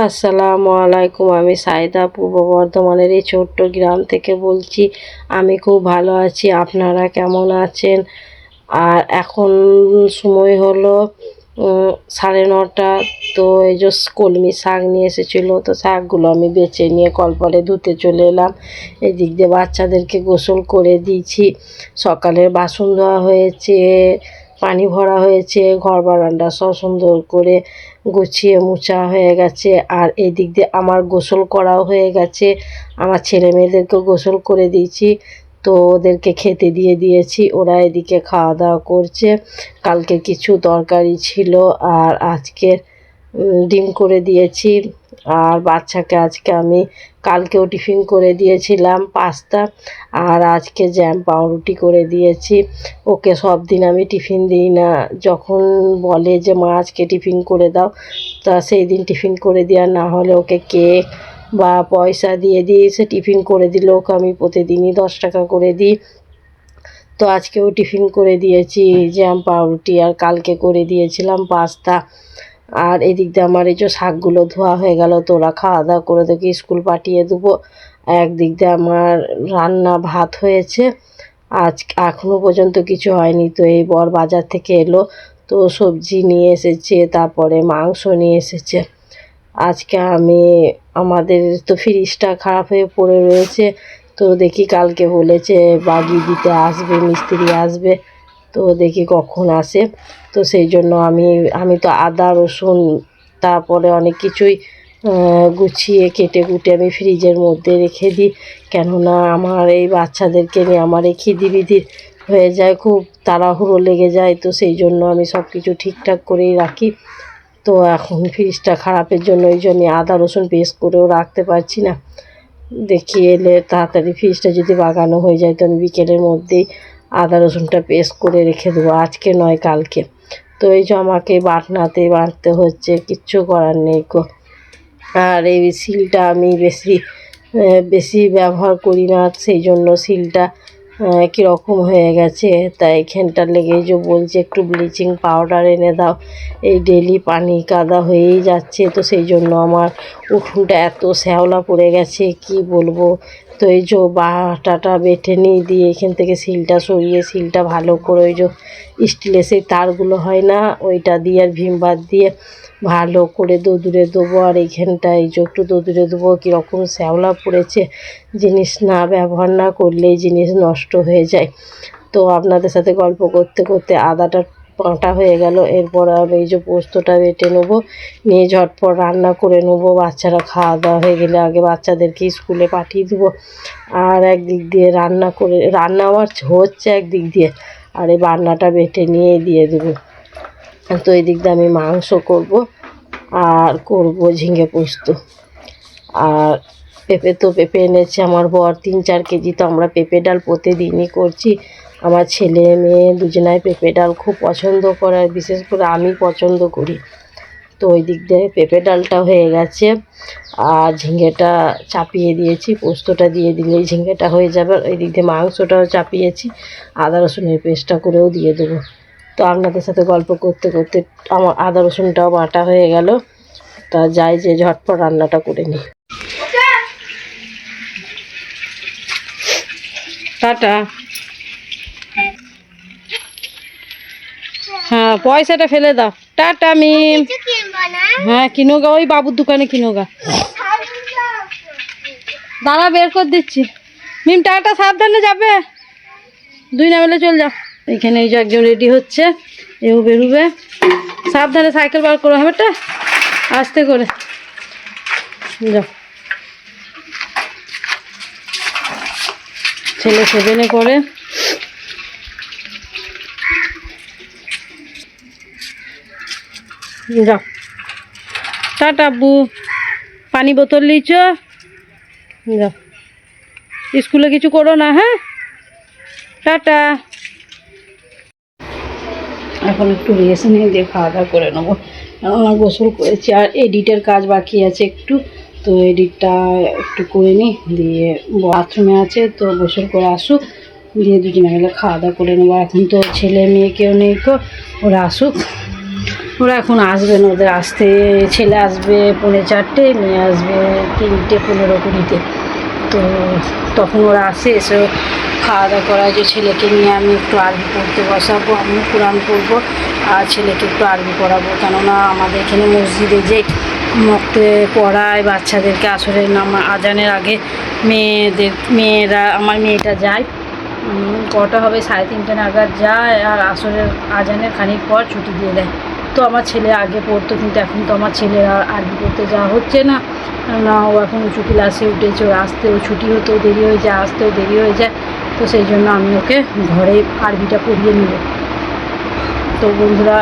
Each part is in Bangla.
আসসালামু আলাইকুম। আমি সাইদা পূর্ব বর্ধমানের এই ছোট্ট গ্রাম থেকে বলছি। আমি খুব ভালো আছি, আপনারা কেমন আছেন? আর এখন সময় হলো 9:30। তো এই যে কলমি শাক নিয়ে এসেছিলো, তো শাকগুলো আমি বেছে নিয়ে কলপারে ধুতে চলে এলাম। এদিক দিয়ে বাচ্চাদেরকে গোসল করে দিয়েছি, সকালের বাসন ধোয়া হয়েছে, পানি ভরা হয়েছে, ঘর বারান্দা সব সুন্দর করে গুছিয়ে মোছা হয়ে গেছে। আর এই দিক দিয়ে আমার গোসল করাও হয়ে গেছে, আমার ছেলে মেয়েদেরকেও গোসল করে দিয়েছি। তো ওদেরকে খেতে দিয়ে দিয়েছি, ওরা এদিকে খাওয়া দাওয়া করছে। কালকে কিছু তরকারি ছিল আর আজকে ডিম করে দিয়েছি। আর বাচ্চাকে আজকে আমি কালকেও টিফিন করে দিয়েছিলাম পাস্তা, আর আজকে জ্যাম পাউরুটি করে দিয়েছি। ওকে সব দিন আমি টিফিন দিই না, যখন বলে যে মা আজকে টিফিন করে দাও, তা সেই দিন টিফিন করে দিই। আর না হলে ওকে কেক বা পয়সা দিয়ে দিই, সে টিফিন করে দিলে ওকে আমি প্রতিদিনই 10 টাকা করে দিই। তো আজকেও টিফিন করে দিয়েছি জ্যাম পাউরুটি, আর কালকে করে দিয়েছিলাম পাস্তা। আর এদিক দিয়ে আমার এই যে শাকগুলো ধোয়া হয়ে গেল, তো ওরা খাওয়া দাওয়া করে দেখি স্কুল পাঠিয়ে দেবো। একদিক দিয়ে আমার রান্না ভাত হয়েছে, আজ এখনও পর্যন্ত কিছু হয়নি। তো এই বর বাজার থেকে এলো, তো সবজি নিয়ে এসেছে, তারপরে মাংস নিয়ে এসেছে। আজকে আমি আমাদের তো ফ্রিজটা খারাপ হয়ে পড়ে রয়েছে, তো দেখি কালকে বলেছে বাগিয়ে দিতে আসবে, মিস্ত্রি আসবে, তো দেখি কখন আসে। তো সেই জন্য আমি তো আদা রসুন তারপরে অনেক কিছুই গুছিয়ে কেটে কুটে আমি ফ্রিজের মধ্যে রেখে দিই, কেননা আমার এই বাচ্চাদেরকে নিয়ে আমার এই খিদিবিদি হয়ে যায়, খুব তাড়াহুড়ো লেগে যায়। তো সেই জন্য আমি সব কিছু ঠিকঠাক করেই রাখি। তো এখন ফ্রিজটা খারাপের জন্য ওই জন্য আদা রসুন পেস্ট করেও রাখতে পারছি না। দেখি এলে তাড়াতাড়ি ফ্রিজটা যদি বাগানো হয়ে যায়, তো আমি বিকেলের মধ্যেই আদা রসুনটা পেস্ট করে রেখে দেবো, আজকে নয় কালকে। তো এই যে আমাকে বাটতে হচ্ছে, কিচ্ছু করার নেই গো। আর এই সিলটা আমি বেশি ব্যবহার করি না, সেই জন্য সিলটা কীরকম হয়ে গেছে। তাই এখানটা লেগে যে বলছে একটু ব্লিচিং পাউডার এনে দাও, এই ডেলি পানি কাদা হয়েই যাচ্ছে। তো সেই জন্য আমার উঠোনটা এত শ্যাওলা পড়ে গেছে কি বলবো। তো এই যে বাটাটা বেটে নিয়ে দিয়ে এখান থেকে সিলটা সরিয়ে সিলটা ভালো করে ওই যে স্টিলের সেই তারগুলো হয় না, ওইটা দিয়ে আর ভীম বার দিয়ে ভালো করে দোদুরে দেবো। আর এইখানটায় এই যে একটু দোদুরে দেবো, কীরকম শ্যাওলা পড়েছে, জিনিস না ব্যবহার না করলেই জিনিস নষ্ট হয়ে যায়। তো আপনাদের সাথে গল্প করতে করতে আদাটা বাটা হয়ে গেল। এরপর আমি এই যে পোস্তটা বেটে নেবো, নিয়ে ঝটপট রান্না করে নেবো। বাচ্চারা খাওয়া দাওয়া হয়ে গেলে আগে বাচ্চাদেরকে স্কুলে পাঠিয়ে দেবো। আর একদিক দিয়ে রান্না আমার হচ্ছে একদিক দিয়ে, আর এই রান্নাটা বেটে নিয়ে দিয়ে দেবো। তো এই দিক দিয়ে আমি মাংস করব আর করব ঝিঙে পোস্ত। আর পেঁপে এনেছে আমার বর 3-4 কেজি। তো আমরা পেঁপে ডাল প্রতিদিনই করছি, আমার ছেলে মেয়ে দুজনাই পেঁপে ডাল খুব পছন্দ করে, আর বিশেষ করে আমি পছন্দ করি। তো ওই দিক দিয়ে পেঁপে ডালটা হয়ে গেছে, আর ঝিঙেটা চাপিয়ে দিয়েছি, পোস্তটা দিয়ে দিলেই ঝিঙেটা হয়ে যাবে। ওই দিক দিয়ে মাংসটাও চাপিয়েছি, আদা রসুনের পেস্টটা করেও দিয়ে দেবো। তো আপনাদের সাথে গল্প করতে করতে আমার আদা রসুনটাও বাটা হয়ে গেল। তা যাই যে ঝটপট রান্নাটা করে নিই। টাটা। হ্যাঁ, পয়সাটা ফেলে দাও। টাটা মিম। হ্যাঁ কিনোগা, ওই বাবুর দোকানে কিনোগা। দাঁড়া বের করে দিচ্ছি। মিম টাটা, সাবধানে যাবে, 2 না বেলে চল যাও। এখানে এই যে একজন রেডি হচ্ছে, এও বেরোবে। সাবধানে সাইকেল বার করো, হ্যাঁ বেটা, আস্তে করে যাও। ছেলে 7-এ পড়ে। যাও টাটা আব্বু, পানি বোতল নিয়েছ, যাও। স্কুলে কিছু করো না, হ্যাঁ, টাটা। এখন একটু রেস্ট নিয়ে দিয়ে খাওয়া দাওয়া করে নেবো। আমার গোসল করেছি, আর এডিটের কাজ বাকি আছে একটু, তো এডিটটা একটু করে নিই। দিয়ে বাথরুমে আছে, তো গোসল করে আসুক, দিয়ে দুজনে মিলে খাওয়া দাওয়া করে নেবো। এখন তো ছেলে মেয়ে কেউ নেই, তো ওরা আসুক, ওরা এখন আসবেন, ওদের আসতে ছেলে আসবে 4:45, মেয়ে আসবে 3:15-20-তে। তো তখন ওরা এসে খাওয়া দাওয়া করা যে ছেলেকে নিয়ে আমি একটু আরবি পড়তে বসাবো, আমিও কোরআন পড়বো আর ছেলেকে একটু আরবি পড়াবো। কেননা আমাদের এখানে মসজিদে যে মক্তে পড়ায় বাচ্চাদেরকে আসরের আজানের আগে মেয়েরা আমার মেয়েটা যায়, কটা হবে 3:30 নাগাদ যায় আর আসরের আজানের খানিক পর ছুটি দিয়ে দেয়। তো আমার ছেলে আগে পড়তো, কিন্তু এখন তো আমার ছেলের আর আরবি পড়তে যাওয়া হচ্ছে না, ও এখন উঁচু ক্লাসে উঠেছে, ওর আসতেও ছুটি হতেও দেরি হয়ে যায়, আসতেও দেরি হয়ে যায়। তো সেই জন্য আমি ওকে ঘরে আরবিটা পড়িয়ে নিব। তো বন্ধুরা,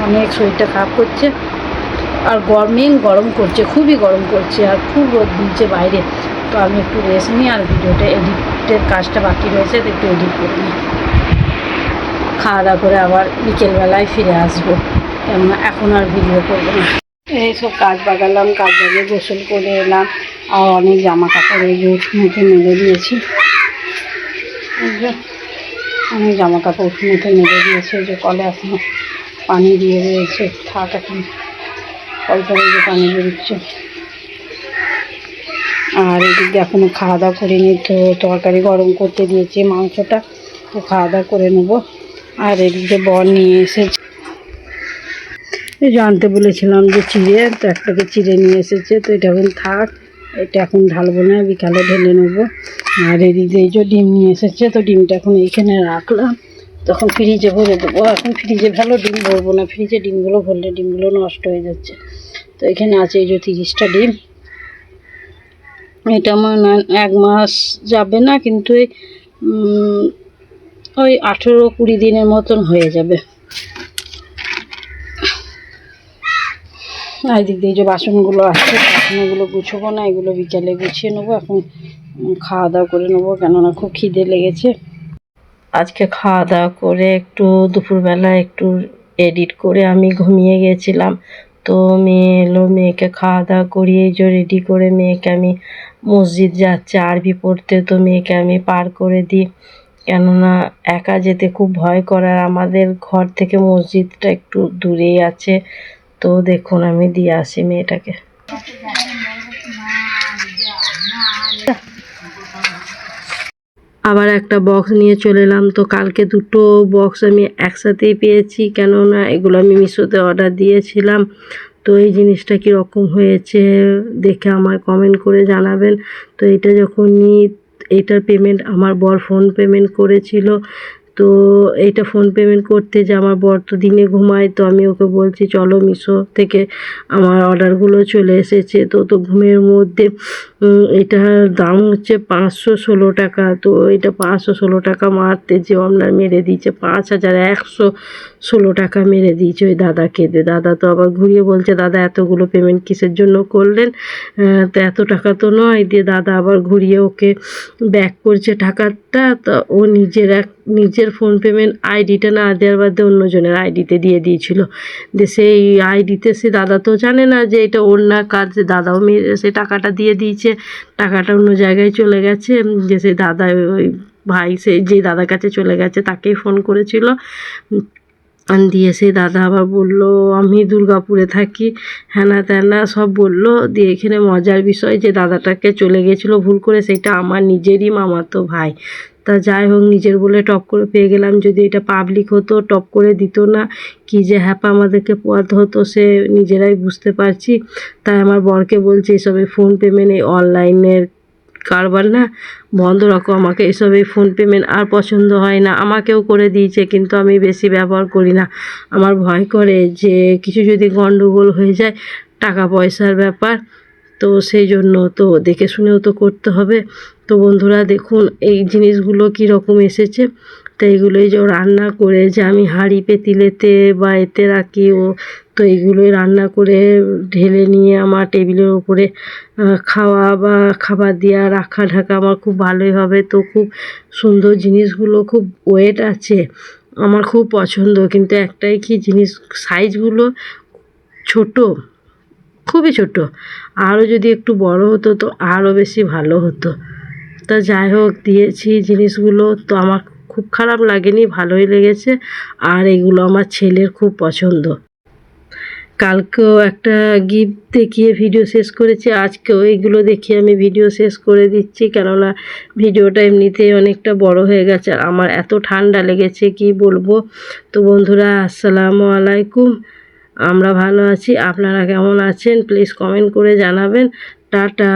অনেক শরীরটা খারাপ করছে আর গরম করছে, খুবই গরম করছে আর খুব রোদ দিচ্ছে বাইরে। তো আমি একটু রেস্ট নিই আর ভিডিওটা এডিটের কাজটা বাকি রয়েছে, তো একটু এডিট করে নিই। খাওয়া দাওয়া করে আবার বিকেলবেলায় ফিরে আসবো, কেননা এখন আর ভিডিও করবো না। এইসব কাজ বাগালাম, কাজ বাগিয়ে গোসল করে এলাম আর অনেক জামা কাপড় এই যে উঠোনেতে মেলে দিয়েছি, অনেক জামা কাপড় উঠোনেতে মেলে দিয়েছে। যে কলে এখনো পানি দিয়ে রয়েছে, থাক এখন, কল করে যে পানি বেরোচ্ছে। আর এদিকে এখনও খাওয়া দাওয়া করিনি, তো তরকারি গরম করতে দিয়েছি মাংসটা, তো খাওয়া দাওয়া করে নেবো। আর এদিকে বর নিয়ে এসেছে, এই যে আনতে বলেছিলাম যে চিড়ে, তো একটাকে চিড়ে নিয়ে এসেছে, তো এটা এখন থাক, এটা এখন ঢালবো না, বিকালে ঢেলে নেবো। আর এদিকে এই যে ডিম নিয়ে এসেছে, তো ডিমটা এখন এইখানে রাখলাম, তখন ফ্রিজে ভরে দেবো। এখন ফ্রিজে ভালো ডিম ভরবো না, ফ্রিজে ডিমগুলো ভরলে ডিমগুলো নষ্ট হয়ে যাচ্ছে। তো এখানে আছে এই যে 30টা ডিম, এটা আমার 1 মাস যাবে না, কিন্তু ওই 18-20 দিনের মতন হয়ে যাবে। আর এদিক দিয়ে যে বাসনগুলো আছে, বাসনগুলো গুছবো না, এগুলো বিকালে গুছিয়ে নেবো। এখন খাওয়া দাওয়া করে নেবো, কেননা খুব খিদে লেগেছে। আজকে খাওয়া দাওয়া করে একটু দুপুরবেলা একটু এডিট করে আমি ঘুমিয়ে গেছিলাম। তো মেয়ে এলো, মেয়েকে খাওয়া দাওয়া করিয়ে যে রেডি করে মেয়েকে আমি মসজিদ যাচ্ছে আরবি পড়তে, তো মেয়েকে আমি পার করে দিই, কেননা একা যেতে খুব ভয় করে। আর আমাদের ঘর থেকে মসজিদটা একটু দূরেই আছে। তো দেখুন আমি দিয়ে আসি মেয়েটাকে। আবার একটা বক্স নিয়ে চলে এলাম। তো কালকে 2টো বক্স আমি একসাথেই পেয়েছি, কেননা এগুলো আমি মিশোতে অর্ডার দিয়েছিলাম। তো এই জিনিসটা কীরকম হয়েছে দেখে আমায় কমেন্ট করে জানাবেন। তো এটা যখন নিই, এইটার পেমেন্ট আমার বর ফোন পেমেন্ট করেছিল। তো এইটা ফোন পেমেন্ট করতে যে আমার বর তো দিনে ঘুমায়, তো আমি ওকে বলছি চলো মিশো থেকে আমার অর্ডারগুলো চলে এসেছে। তো ঘুমের মধ্যে এটার দাম হচ্ছে 516 টাকা। তো এটা 516 টাকা মারতে যে আপনার মেরে দিয়েছে 5116 টাকা মেরে দিয়েছে ওই দাদাকে। দাদা তো আবার ঘুরিয়ে বলছে, দাদা এতগুলো পেমেন্ট কিসের জন্য করলেন, তো এত টাকা তো নয়। দিয়ে দাদা আবার ঘুরিয়ে ওকে ব্যাক করছে টাকাটা। তো ও নিজের ফোন পেমেন্ট আইডিটা না দেওয়ার বাদে অন্যজনের আইডিতে দিয়ে দিয়েছিল। দিয়ে সেই আইডিতে সে দাদা তো জানে না যে এটা ওর না কাজ, দাদাও সে টাকাটা দিয়ে দিয়েছে, টাকাটা অন্য জায়গায় চলে গেছে। যে সেই দাদা ওই ভাই যে দাদার কাছে চলে গেছে তাকেই ফোন করেছিল। দিয়ে সেই দাদা আবার বলল আমি দুর্গাপুরে থাকি, হ্যানা ত্যানা সব বলল। দিয়ে এখানে মজার বিষয় যে দাদাটাকে চলে গেছিলো ভুল করে, সেটা আমার নিজেরই মামাতো ভাই। তা যাই হোক, নিজের বলে টপ করে পেয়ে গেলাম। যদি এটা পাবলিক হতো টপ করে দিত না, কি যে হ্যাপা আমাদেরকে পোয়াতে হতো সে নিজেরাই বুঝতে পারছি। তাই আমার বরকে বলছি এসবে ফোন পেমেন্ট, এই অনলাইনের কারবার না বন্ধ রাখো, আমাকে এসব এই ফোন পেমেন্ট আর পছন্দ হয় না। আমাকেও করে দিয়েছে, কিন্তু আমি বেশি ব্যবহার করি না, আমার ভয় করে যে কিছু যদি গন্ডগোল হয়ে যায়, টাকা পয়সার ব্যাপার, তো সেই জন্য তো দেখে শুনেও তো করতে হবে। তো বন্ধুরা দেখুন এই জিনিসগুলো কীরকম এসেছে। তো এইগুলোই যে রান্না করে যে আমি হাঁড়ি পেতিলেতে বা এতে রাখি, তো এইগুলোই রান্না করে ঢেলে নিয়ে আমার টেবিলের উপরে খাওয়া বা খাবার দেওয়া রাখা ঢাকা আমার খুব ভালোই হবে। তো খুব সুন্দর জিনিসগুলো, খুব ওয়েট আছে, আমার খুব পছন্দ। কিন্তু একটাই কি জিনিস, সাইজগুলো ছোট, খুবই ছোট। আরও যদি একটু বড় হতো তো আরও বেশি ভালো হতো। তা যাই হোক দিয়েছি জিনিসগুলো, তো আমার খুব খারাপ লাগেনি, ভালোই লেগেছে। আর এগুলো আমার ছেলের খুব পছন্দ। কালকেও একটা গিফট দেখিয়ে ভিডিও শেষ করেছি, আজকেও এইগুলো দেখিয়ে আমি ভিডিও শেষ করে দিচ্ছি, কেননা ভিডিওটা এমনিতেই অনেকটা বড় হয়ে গেছে আর আমার এত ঠান্ডা লেগেছে কি বলবো। তো বন্ধুরা, আসসালামু আলাইকুম। আমরা ভালো আছি, আপনারা কেমন আছেন প্লিজ কমেন্ট করে জানাবেন। টাটা।